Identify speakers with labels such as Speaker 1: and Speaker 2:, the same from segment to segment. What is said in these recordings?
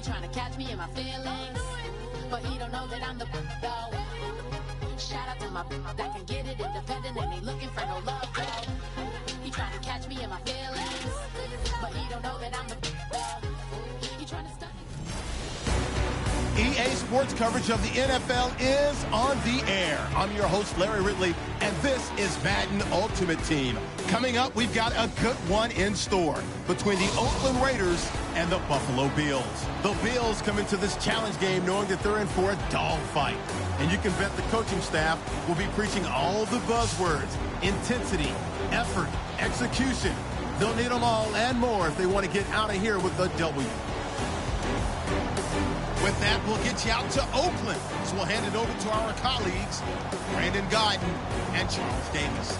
Speaker 1: trying to catch me in my feelings, but he don't know that I'm the though. Shout out to my that can get it independent and ain't looking for no love though. He trying to catch me in my feelings, but he don't know that I'm the though. He trying to stunt.
Speaker 2: EA Sports coverage of the NFL is on the air. I'm your host, Larry Ridley, and this is Madden Ultimate Team. Coming up, we've got a good one in store between the Oakland Raiders and the Buffalo Bills. The Bills come into this challenge game knowing that they're in for a dogfight. And you can bet the coaching staff will be preaching all the buzzwords: intensity, effort, execution. They'll need them all and more if they want to get out of here with a W. With that, we'll get you out to Oakland. So we'll hand it over to our colleagues, Grindin and Charles Davis.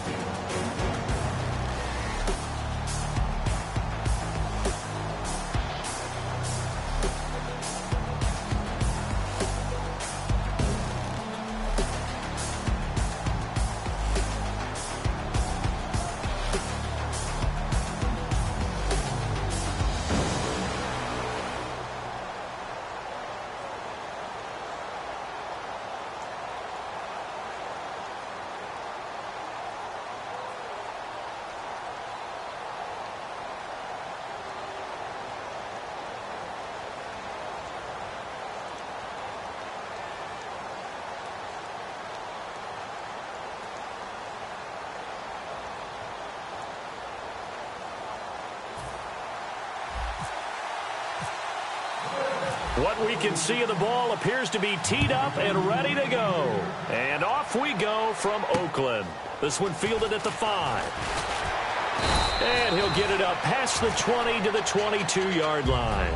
Speaker 3: What we can see of the ball appears to be teed up and ready to go. And off we go from Oakland. This one fielded at the 5. And he'll get it up past the 20 to the 22-yard line.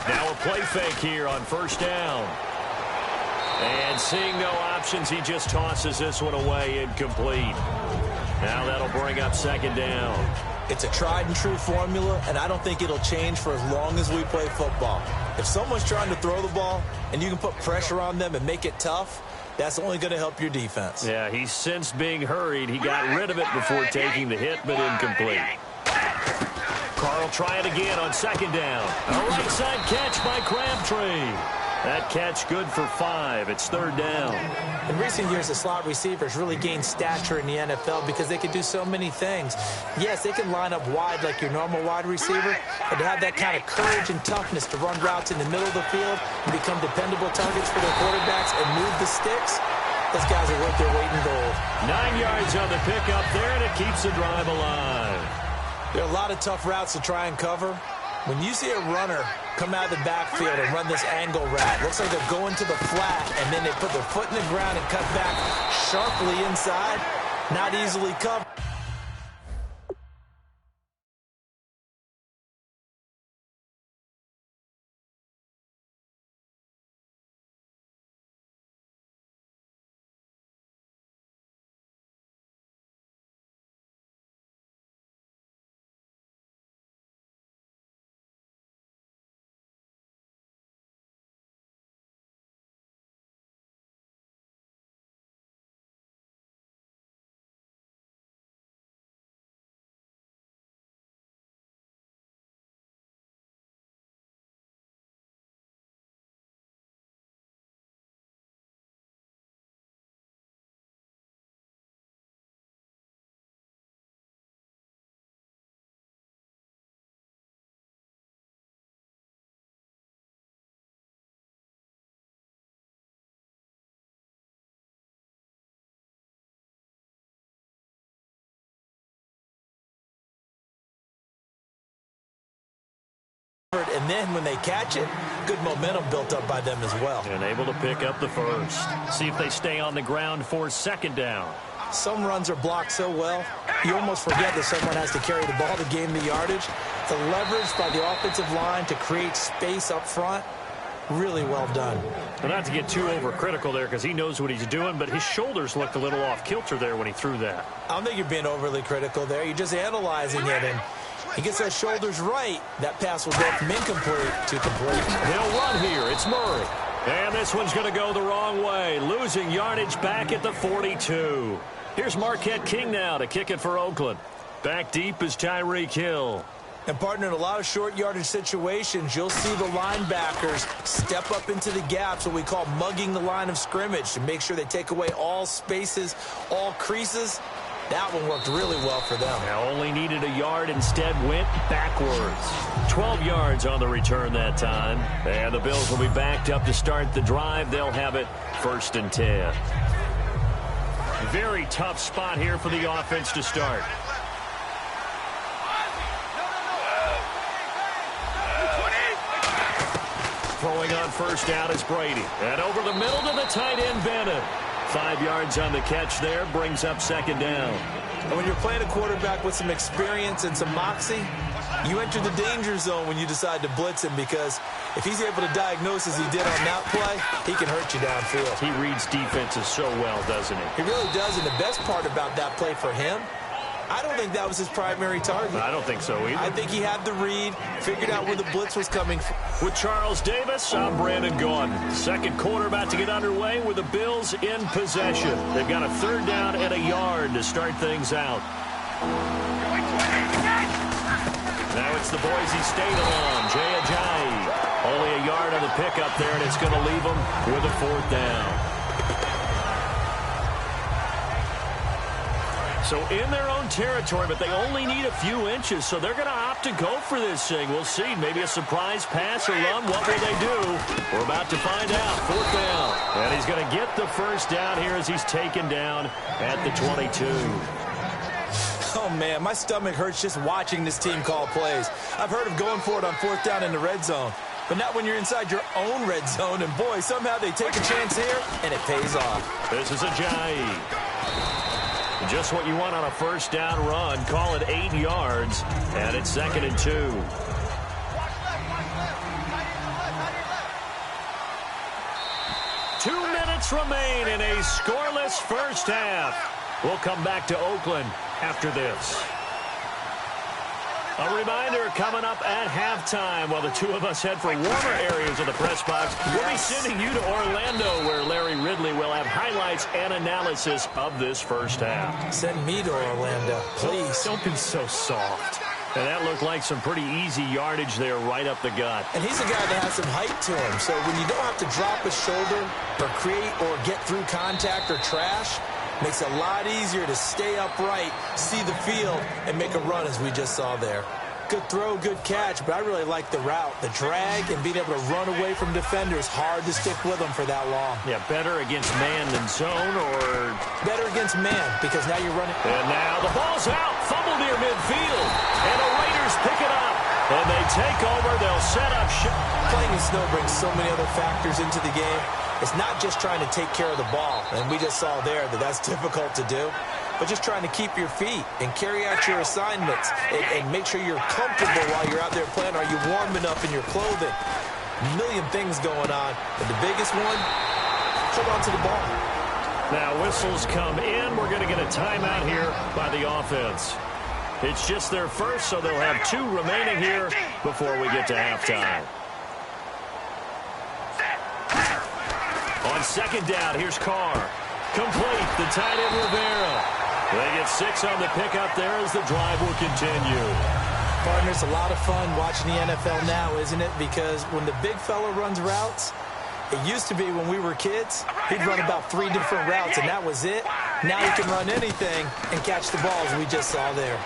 Speaker 3: Now a play fake here on first down. And seeing no options, he just tosses this one away, incomplete. Now that'll bring up second down.
Speaker 4: It's a tried-and-true formula, and I don't think it'll change for as long as we play football. If someone's trying to throw the ball and you can put pressure on them and make it tough, that's only going to help your defense.
Speaker 3: Yeah, he's sensed being hurried. He got rid of it before taking the hit, but incomplete. Carl try it again on second down. A right-side catch by Crabtree. That catch good for 5. It's third down.
Speaker 4: In recent years, the slot receivers really gained stature in the NFL because they can do so many things. Yes, they can line up wide like your normal wide receiver, but to have that kind of courage and toughness to run routes in the middle of the field and become dependable targets for their quarterbacks and move the sticks, those guys are worth their weight in gold.
Speaker 3: 9 yards on the pickup there, and it keeps the drive alive.
Speaker 4: There are a lot of tough routes to try and cover. When you see a runner come out of the backfield and run this angle route, looks like they're going to the flat, and then they put their foot in the ground and cut back sharply inside, not easily covered. And then when they catch it, good momentum built up by them as well.
Speaker 3: And able to pick up the first. See if they stay on the ground for second down.
Speaker 4: Some runs are blocked so well, you almost forget that someone has to carry the ball to gain the yardage. The leverage by the offensive line to create space up front, really well done.
Speaker 3: Well, not to get too overcritical there because he knows what he's doing, but his shoulders looked a little off kilter there when he threw that.
Speaker 4: I don't think you're being overly critical there. You're just analyzing it, and he gets those shoulders right. That pass will go from incomplete to complete.
Speaker 3: They'll run here. It's Murray. And this one's going to go the wrong way, losing yardage back at the 42. Here's Marquette King now to kick it for Oakland. Back deep is Tyreek Hill.
Speaker 4: And, partner, in a lot of short yardage situations, you'll see the linebackers step up into the gaps, what we call mugging the line of scrimmage, to make sure they take away all spaces, all creases. That one worked really well for them.
Speaker 3: Now only needed a yard, instead went backwards. 12 yards on the return that time. And the Bills will be backed up to start the drive. They'll have it 1st and 10. Very tough spot here for the offense to start. Throwing on 1st down is Brady. And over the middle to the tight end, Bennett. 5 yards on the catch there, brings up 2nd down.
Speaker 4: And when you're playing a quarterback with some experience and some moxie, you enter the danger zone when you decide to blitz him, because if he's able to diagnose as he did on that play, he can hurt you downfield.
Speaker 3: He reads defenses so well, doesn't he?
Speaker 4: He really does, and the best part about that play for him, I don't think that was his primary target.
Speaker 3: I don't think so either.
Speaker 4: I think he had the read, figured out where the blitz was coming from.
Speaker 3: With Charles Davis, I'm Brandon Gordon. 2nd quarter about to get underway with the Bills in possession. They've got a 3rd down and a yard to start things out. Now it's the Boise State alum, Jay Ajayi. Only a yard on the pickup there, and it's going to leave them with a 4th down. So in their own territory, but they only need a few inches, so they're going to opt to go for this thing. We'll see. Maybe a surprise pass or run. What will they do? We're about to find out. 4th down. And he's going to get the 1st down here as he's taken down at the 22.
Speaker 4: Oh, man, my stomach hurts just watching this team call plays. I've heard of going for it on 4th down in the red zone, but not when you're inside your own red zone. And, boy, somehow they take a chance here, and it pays off.
Speaker 3: This is Ajayi. Just what you want on a 1st down run. Call it 8 yards, and it's 2nd and 2. 2 minutes remain in a scoreless 1st half. We'll come back to Oakland after this. A reminder coming up at halftime while the two of us head for warmer areas of the press box. We'll be sending you to Orlando where Larry Ridley will have highlights and analysis of this 1st half.
Speaker 4: Send me to Orlando, please.
Speaker 3: Don't be so soft. And that looked like some pretty easy yardage there right up the gut.
Speaker 4: And he's a guy that has some height to him. So when you don't have to drop a shoulder or create or get through contact or trash, makes it a lot easier to stay upright, see the field, and make a run as we just saw there. Good throw, good catch, but I really like the route. The drag and being able to run away from defenders, hard to stick with them for that long.
Speaker 3: Yeah, better against man than zone, or
Speaker 4: better against man, because now you're running.
Speaker 3: And now the ball's out, fumbled near midfield, and the Raiders pick it up. And they take over, they'll set up.
Speaker 4: Playing in snow brings so many other factors into the game. It's not just trying to take care of the ball, and we just saw there that that's difficult to do, but just trying to keep your feet and carry out your assignments and make sure you're comfortable while you're out there playing. Are you warm enough in your clothing? A million things going on, but the biggest one, hold on to the ball.
Speaker 3: Now whistles come in. We're going to get a timeout here by the offense. It's just their first, so they'll have 2 remaining here before we get to halftime. On 2nd down, here's Carr. Complete, the tight end Rivera. They get 6 on the pickup there as the drive will continue.
Speaker 4: Partner, it's a lot of fun watching the NFL now, isn't it? Because when the big fella runs routes, it used to be when we were kids, he'd run about 3 different routes, and that was it. Now he can run anything and catch the balls we just saw there.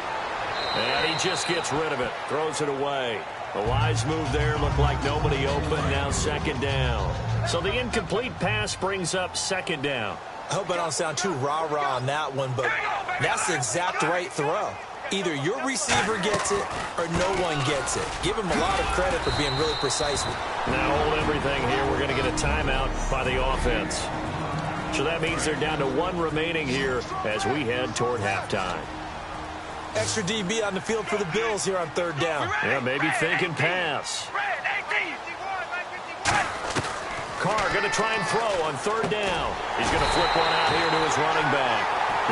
Speaker 3: And he just gets rid of it, throws it away. A wise move there, looked like nobody open, now 2nd down. So the incomplete pass brings up 2nd down.
Speaker 4: I hope I don't sound too rah-rah on that one, but that's the exact right throw. Either your receiver gets it or no one gets it. Give him a lot of credit for being really precise with it.
Speaker 3: Now hold everything here. We're going to get a timeout by the offense. So that means they're down to 1 remaining here as we head toward halftime.
Speaker 4: Extra DB on the field for the Bills here on 3rd down.
Speaker 3: Yeah, maybe thinking pass. Carr going to try and throw on 3rd down. He's going to flip one out here to his running back.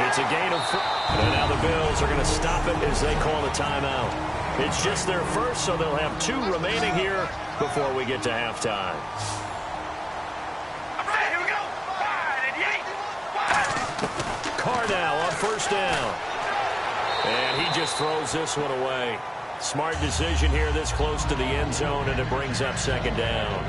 Speaker 3: It's a gain of 4. And now the Bills are going to stop it as they call a timeout. It's just their first, so they'll have 2 remaining here before we get to halftime. now on first down. And he just throws this one away. Smart decision here this close to the end zone, and it brings up second down.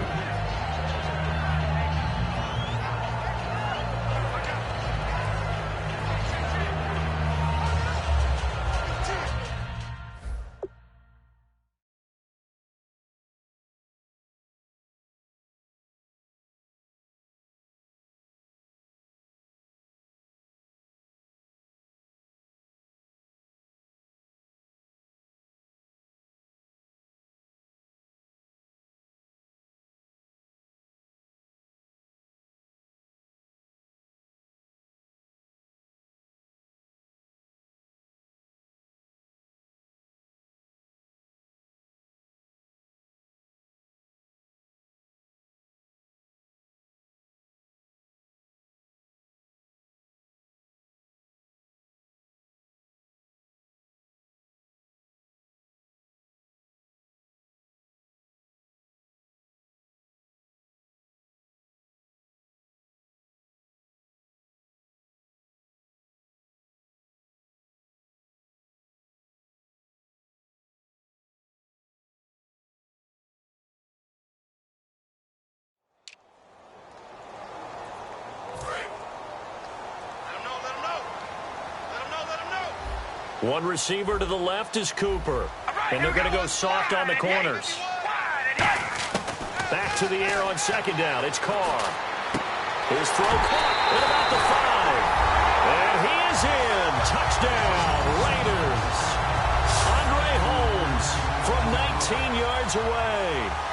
Speaker 3: One receiver to the left is Cooper. And they're going to go soft on the corners. Back to the air on second down. It's Carr. His throw caught at about the 5. And he is in. Touchdown, Raiders. Andre Holmes from 19 yards away.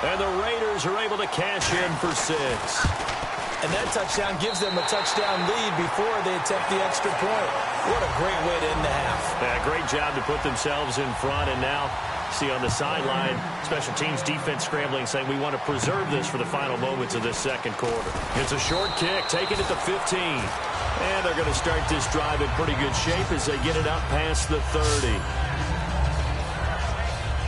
Speaker 3: And the Raiders are able to cash in for 6.
Speaker 4: And that touchdown gives them a touchdown lead before they attempt the extra point. What a great way to end the half.
Speaker 3: Yeah, great job to put themselves in front. And now, see on the sideline, special teams defense scrambling, saying we want to preserve this for the final moments of this second quarter. It's a short kick, taken at the 15. And they're going to start this drive in pretty good shape as they get it up past the 30.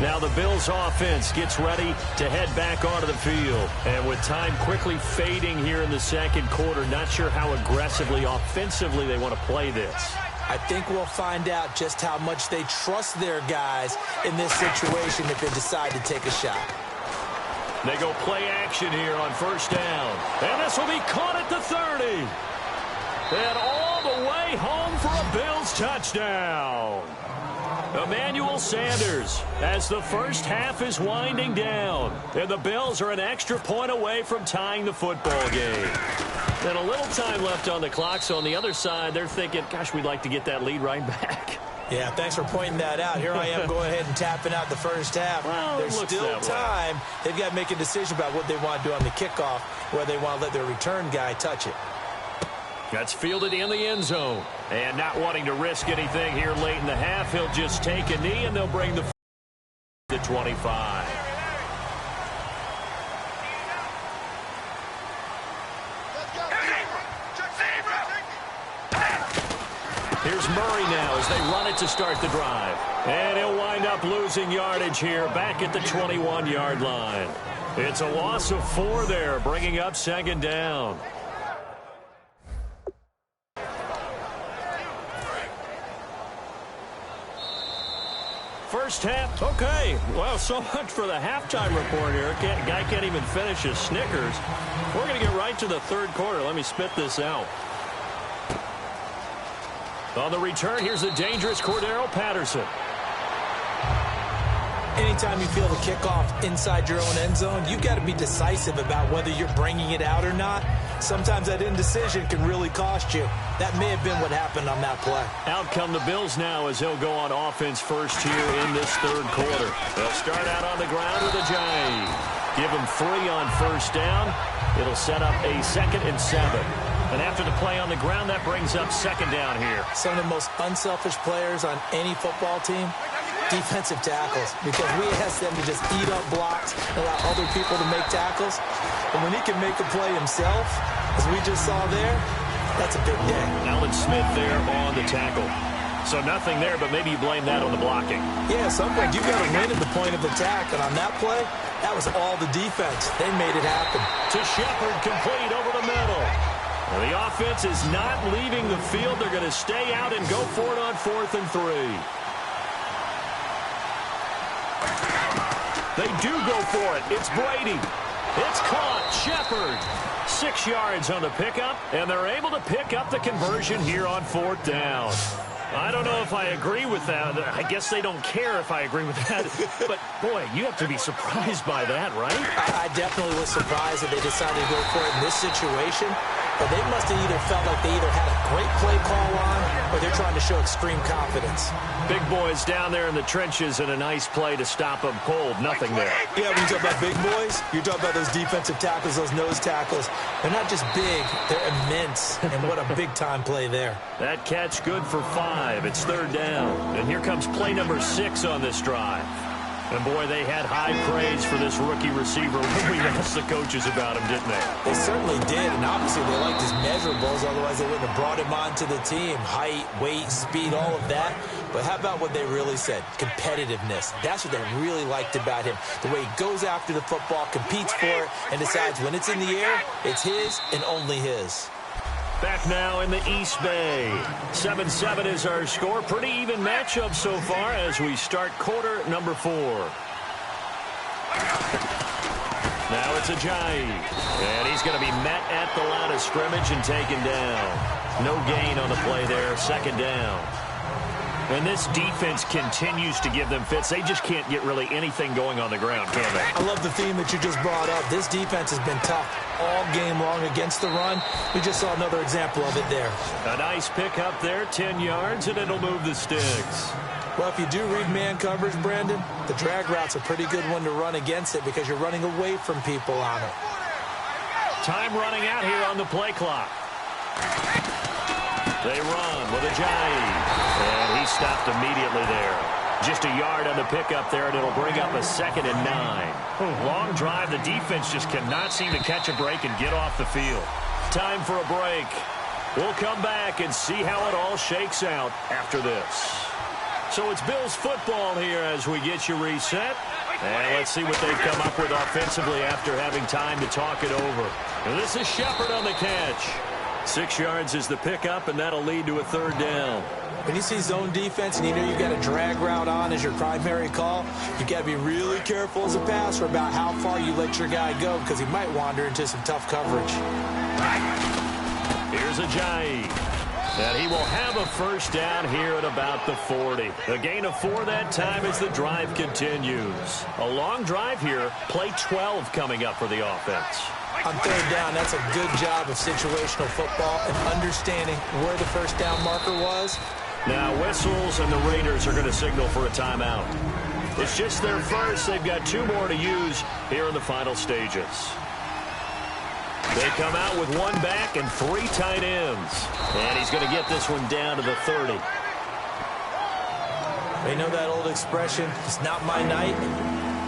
Speaker 3: Now the Bills offense gets ready to head back onto the field. And with time quickly fading here in the second quarter, not sure how aggressively, offensively they want to play this.
Speaker 4: I think we'll find out just how much they trust their guys in this situation if they decide to take a shot.
Speaker 3: They go play action here on first down. And this will be caught at the 30. And all the way home for a Bills touchdown. Emmanuel Sanders as the first half is winding down. And the Bills are an extra point away from tying the football game. And a little time left on the clock, so on the other side, they're thinking, gosh, we'd like to get that lead right back.
Speaker 4: Yeah, thanks for pointing that out. Here I am going ahead and tapping out the first half.
Speaker 3: Well,
Speaker 4: there's still time. They've got to make a decision about what they want to do on the kickoff, whether they want to let their return guy touch it.
Speaker 3: That's fielded in the end zone. And not wanting to risk anything here late in the half, he'll just take a knee, and they'll bring the to 25. Here's Murray now as they run it to start the drive. And he'll wind up losing yardage here back at the 21-yard line. It's a loss of 4 there, bringing up second down. First half, okay. Well, so much for the halftime report here. Guy can't even finish his Snickers. We're going to get right to the third quarter. Let me spit this out. On the return, here's the dangerous Cordero Patterson.
Speaker 4: Anytime you feel the kickoff inside your own end zone, you've got to be decisive about whether you're bringing it out or not. Sometimes that indecision can really cost you. That may have been what happened on that play.
Speaker 3: Out come the Bills now as they'll go on offense first here in this third quarter. They'll start out on the ground with a jive. Give them 3 on first down. It'll set up a 2nd and 7. And after the play on the ground, that brings up second down here.
Speaker 4: Some of the most unselfish players on any football team, defensive tackles, because we ask them to just eat up blocks and allow other people to make tackles. And when he can make a play himself, as we just saw there, that's a big day.
Speaker 3: Alan Smith there on the tackle. So nothing there, but maybe you blame that on the blocking.
Speaker 4: Yeah, at some point you've got to win at the point of attack. And on that play, that was all the defense. They made it happen.
Speaker 3: To Shepard, complete over the middle. And the offense is not leaving the field. They're going to stay out and go for it on 4th and 3. They do go for it. It's Brady. It's caught. Shepard. 6 yards on the pickup, and they're able to pick up the conversion here on 4th down. I don't know if I agree with that. I guess they don't care if I agree with that. But, boy, you have to be surprised by that, right?
Speaker 4: I definitely was surprised that they decided to go for it in this situation. But they must have either felt like they either had a great play call on or they're trying to show extreme confidence.
Speaker 3: Big boys down there in the trenches and a nice play to stop them cold. Nothing there.
Speaker 4: Yeah, when you talk about big boys, you're talking about those defensive tackles, those nose tackles. They're not just big, they're immense. And what a big-time play there.
Speaker 3: That catch good for 5. It's 3rd down. And here comes play number 6 on this drive. And, boy, they had high praise for this rookie receiver when we asked the coaches about him, didn't they?
Speaker 4: They certainly did, and obviously they liked his measurables. Otherwise, they wouldn't have brought him onto the team. Height, weight, speed, all of that. But how about what they really said? Competitiveness. That's what they really liked about him. The way he goes after the football, competes for it, and decides when it's in the air, it's his and only his.
Speaker 3: Back now in the East Bay. 7-7 is our score. Pretty even matchup so far as we start quarter number 4. Now it's Ajayi. And he's going to be met at the line of scrimmage and taken down. No gain on the play there. 2nd down. And this defense continues to give them fits. They just can't get really anything going on the ground, can they?
Speaker 4: I love the theme that you just brought up. This defense has been tough all game long against the run. We just saw another example of it there.
Speaker 3: A nice pick up there, 10 yards, and it'll move the sticks.
Speaker 4: Well, if you do read man coverage, Brandon, the drag route's a pretty good one to run against it because you're running away from people on it.
Speaker 3: Time running out here on the play clock. They run with Ajayi. And he stopped immediately there. Just a yard on the pickup there, and it'll bring up a 2nd and 9. Long drive. The defense just cannot seem to catch a break and get off the field. Time for a break. We'll come back and see how it all shakes out after this. So it's Bills football here as we get you reset. And let's see what they've come up with offensively after having time to talk it over. And this is Shepard on the catch. 6 yards is the pickup, and that'll lead to a 3rd down.
Speaker 4: When you see zone defense and you know you've got a drag route on as your primary call, you've got to be really careful as a passer about how far you let your guy go because he might wander into some tough coverage.
Speaker 3: Here's Ajayi. And he will have a 1st down here at about the 40. A gain of 4 that time as the drive continues. A long drive here. Play 12 coming up for the offense.
Speaker 4: On 3rd down, that's a good job of situational football and understanding where the 1st down marker was.
Speaker 3: Now whistles and the Raiders are going to signal for a timeout. It's just their first. They've got 2 more to use here in the final stages. They come out with 1 back and 3 tight ends. And he's going to get this one down to the 30.
Speaker 4: They know that old expression, it's not my night.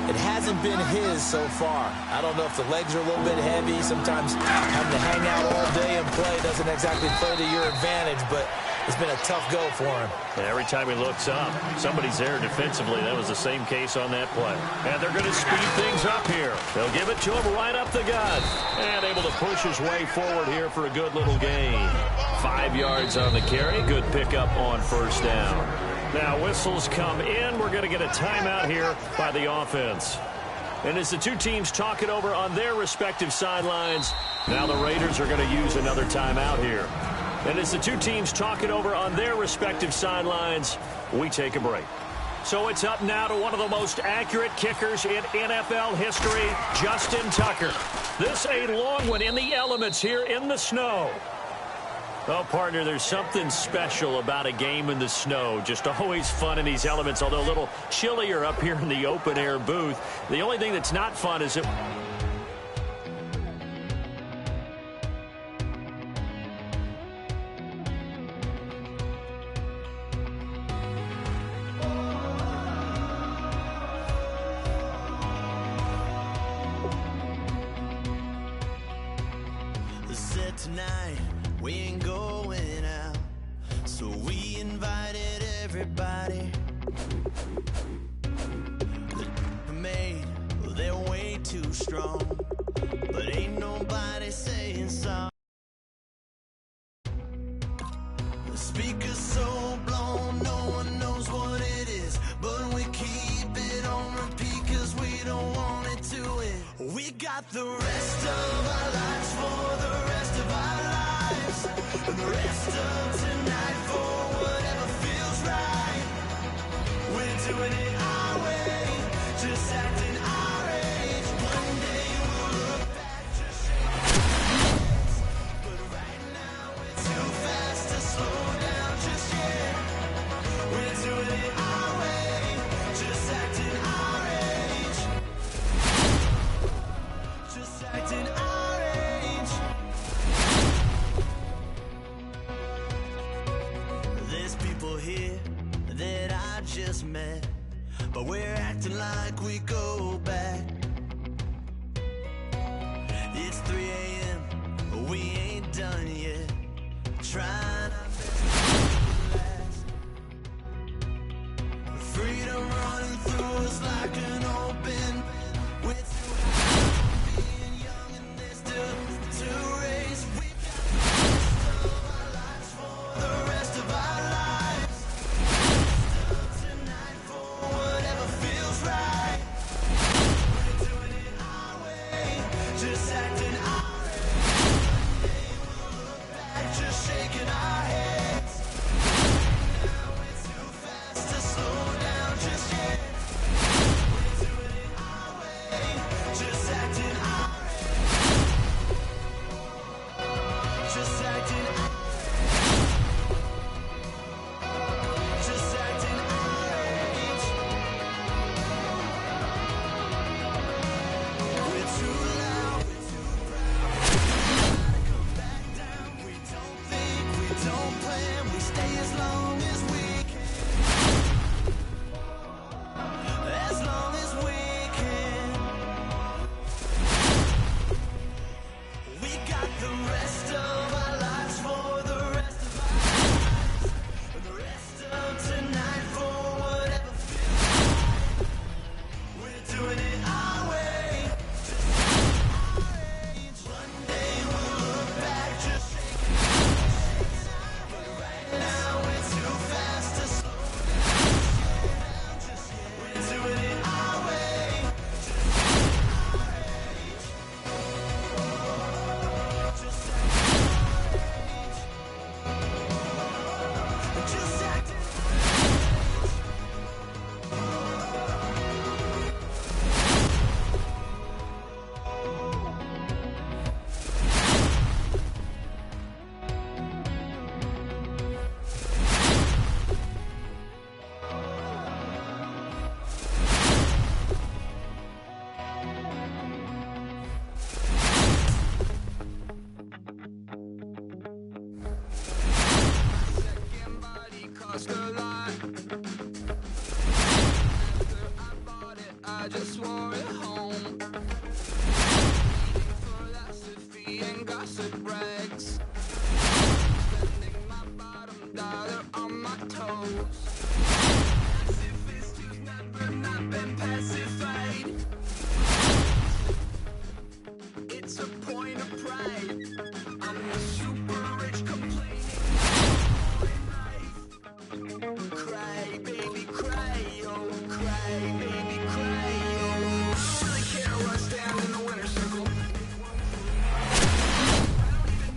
Speaker 4: It hasn't been his so far. I don't know if the legs are a little bit heavy. Sometimes having to hang out all day and play doesn't exactly play to your advantage, but it's been a tough go for him.
Speaker 3: And every time he looks up, somebody's there defensively. That was the same case on that play. And they're going to speed things up here. They'll give it to him right up the gut. And able to push his way forward here for a good little gain. 5 yards on the carry. Good pickup on 1st down. Now whistles come in. We're going to get a timeout here by the offense. And as the 2 teams talk it over on their respective sidelines, now the Raiders are going to use another timeout here. And as the 2 teams talk it over on their respective sidelines, we take a break. So it's up now to one of the most accurate kickers in NFL history, Justin Tucker. This a long one in the elements here in the snow. Well, partner, there's something special about a game in the snow. Just always fun in these elements, although a little chillier up here in the open-air booth. The only thing that's not fun is it...
Speaker 5: Tonight we ain't going out, so we invited everybody. The made, well, they're way too strong, but ain't nobody saying sorry. got the rest of our lives for the rest of our lives. And the rest of tonight for whatever feels right. We're doing it our way, just acting our age. One day we'll look back, just shake our heads. But right now we're too fast to slow down just yet. We're doing it our way, just acting our age. Just acting our age. There's people here that I just met, but we're acting like we go back. It's 3 a.m., but we ain't done yet. Trying our best to last. Freedom running through us like an open. We're too high on being young and there's still to race. We got the rest of our lives for the rest of our lives. Tonight for whatever feels right. We're doing it our way, just acting our age. One day we'll look back, just shaking our heads. Now we're too fast to slow down just yet. We're doing it our way, just acting our age. Just acting our age. Just acting our age. We're too loud, we're too proud. We gotta come back down. We don't think, we don't plan. We stay as long as we can. As long as we can. We got the rest of our lives for the rest of our lives. The rest of tonight for whatever feels right. We're doing it our way, just our age. One day we'll look back, just shaking our heads. But right now we're too fast to slow down just yet. We're doing it our way, just our age. Just acting our age. Just acting second body cost a lot. After I bought it, I just wore it home. Philosophy and gossip rags. Spending my bottom dollar on my toes. Pacifist who's never not been pacified. It's a point of pride. I'm the super rich complaining. Cry, baby, cry, oh, cry, baby, cry, oh. Really care what's down in the winner's circle. I don't even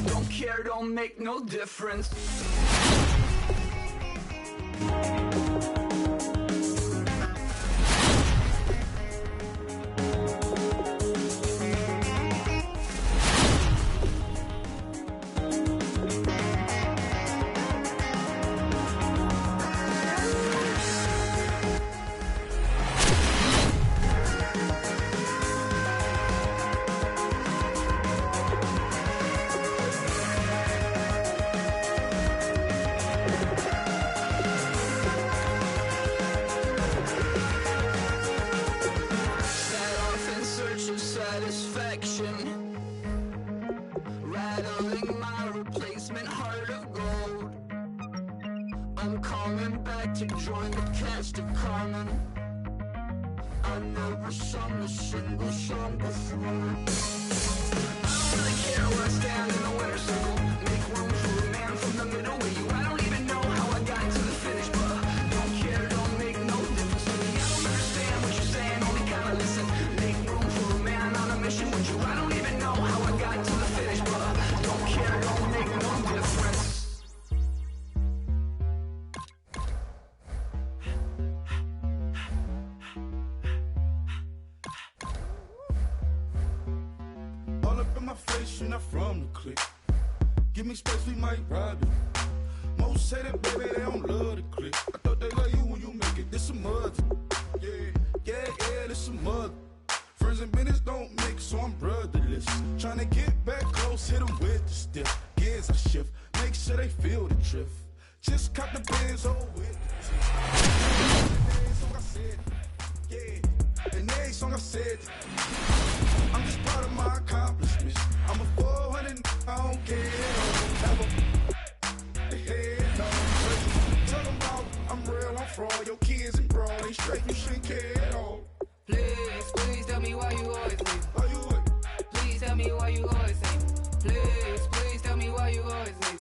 Speaker 5: Don't care, don't make no difference. Rattling my replacement heart of gold. I'm coming back to join the cast of Carmen. I never sung a single song before. I don't really care where I stand in the winner's circle. Make room for a man from the middle with you. I don't even know how I got to the finish, but don't care, don't make no difference to me. I don't understand what you're saying, only kinda listen. Make room for a man on a mission with you. I don't even know how I got to the finish, but don't care, don't make no difference.
Speaker 6: All up in my face, you're not from the clique. Give me space, we might ride it. Most say that, baby, they don't love the clique. I thought they love you when you make it. This some mud. Yeah, this some mud. Friends and business don't mix, so I'm brotherless. Trying to get back close, hit them with the stiff. Gears I shift, make sure they feel the drift. Just cop the Benz, oh, with the tip. And every song I said, I'm just proud of my accomplishments. I'm a 400, I don't care. Tell them about I'm real, I'm fraud. Your kids and broad ain't straight, you shouldn't care at all.
Speaker 7: Please, please tell me why you always leave.
Speaker 6: Why you would?
Speaker 7: Please tell me why you always leave. Please, please tell me why you always leave.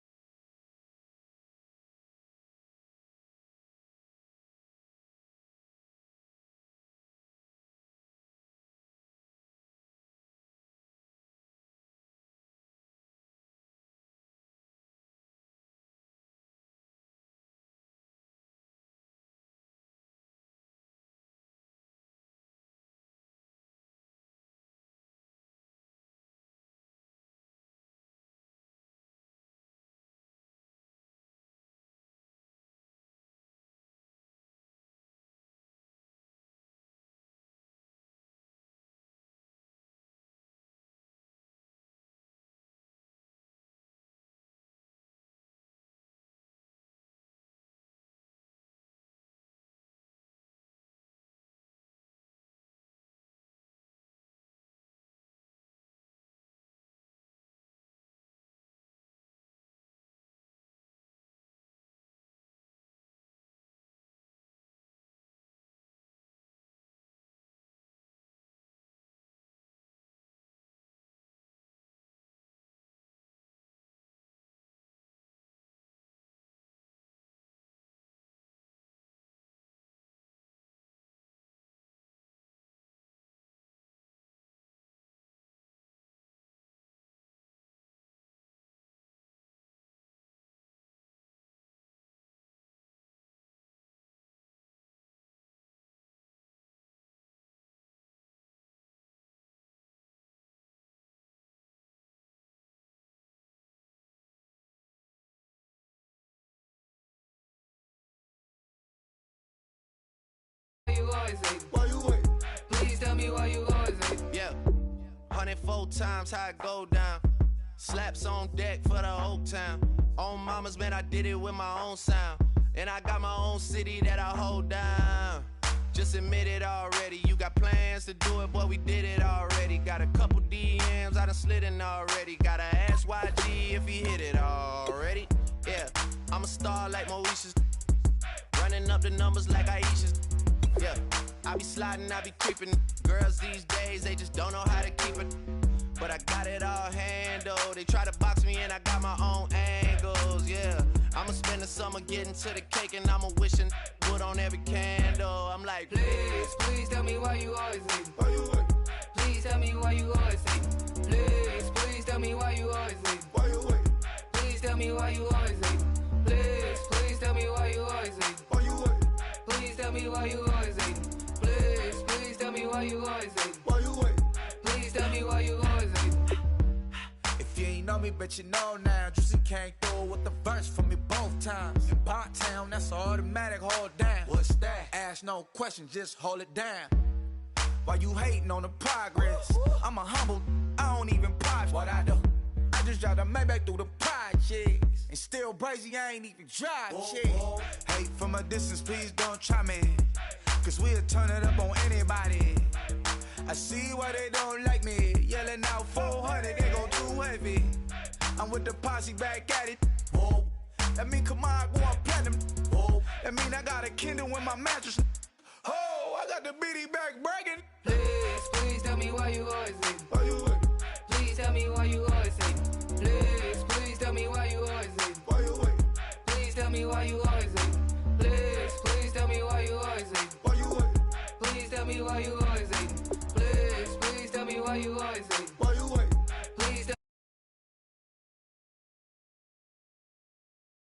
Speaker 7: You always leave.
Speaker 6: Why you wait?
Speaker 7: Please tell me why you always leave.
Speaker 8: Yeah, 104 times how it go down. Slaps on deck for the whole town. On mamas, man, I did it with my own sound. And I got my own city that I hold down. Just admit it already. You got plans to do it, boy, we did it already. Got a couple DMs, I done slid in already. Gotta ask YG if he hit it already. Yeah, I'm a star like Moesha's. Running up the numbers like Aisha's. Yeah, I be sliding, I be creeping. Girls these days, they just don't know how to keep it. But I got it all handled. They try to box me in, I got my own angles, yeah. I'ma spend the summer getting to the cake and I'ma wishing wood on every candle. I'm like,
Speaker 7: Please, please tell me why you always leave.
Speaker 6: Why you wait?
Speaker 7: Please tell me why you always leave. Please, please tell me why you always leave.
Speaker 6: Why you wait?
Speaker 7: me why you always hating. Please, please tell me why you always hating.
Speaker 6: Why you wait?
Speaker 7: Please tell me why you always hating.
Speaker 9: If you ain't know me, bet you know now. Juicy came through with the verse for me both times. In Pot Town, that's automatic, hold down. What's that? Ask no question, just hold it down. Why you hating on the progress? I'm a humble, I don't even pop what I do. I just drive the Maybach through the projects. And still brazy, I ain't even drive shit. Hate from a distance, please don't try me. Cause we'll turn it up on anybody. I see why they don't like me. Yelling out 400, they go too heavy. I'm with the posse back at it. Whoa. That mean come on, go on platinum. Whoa. That mean I got a Kindle in my mattress. Oh, I got the BD back bragging.
Speaker 7: Please, please tell me why you always hating.
Speaker 6: Why you wait?
Speaker 7: Please tell me why you always hating.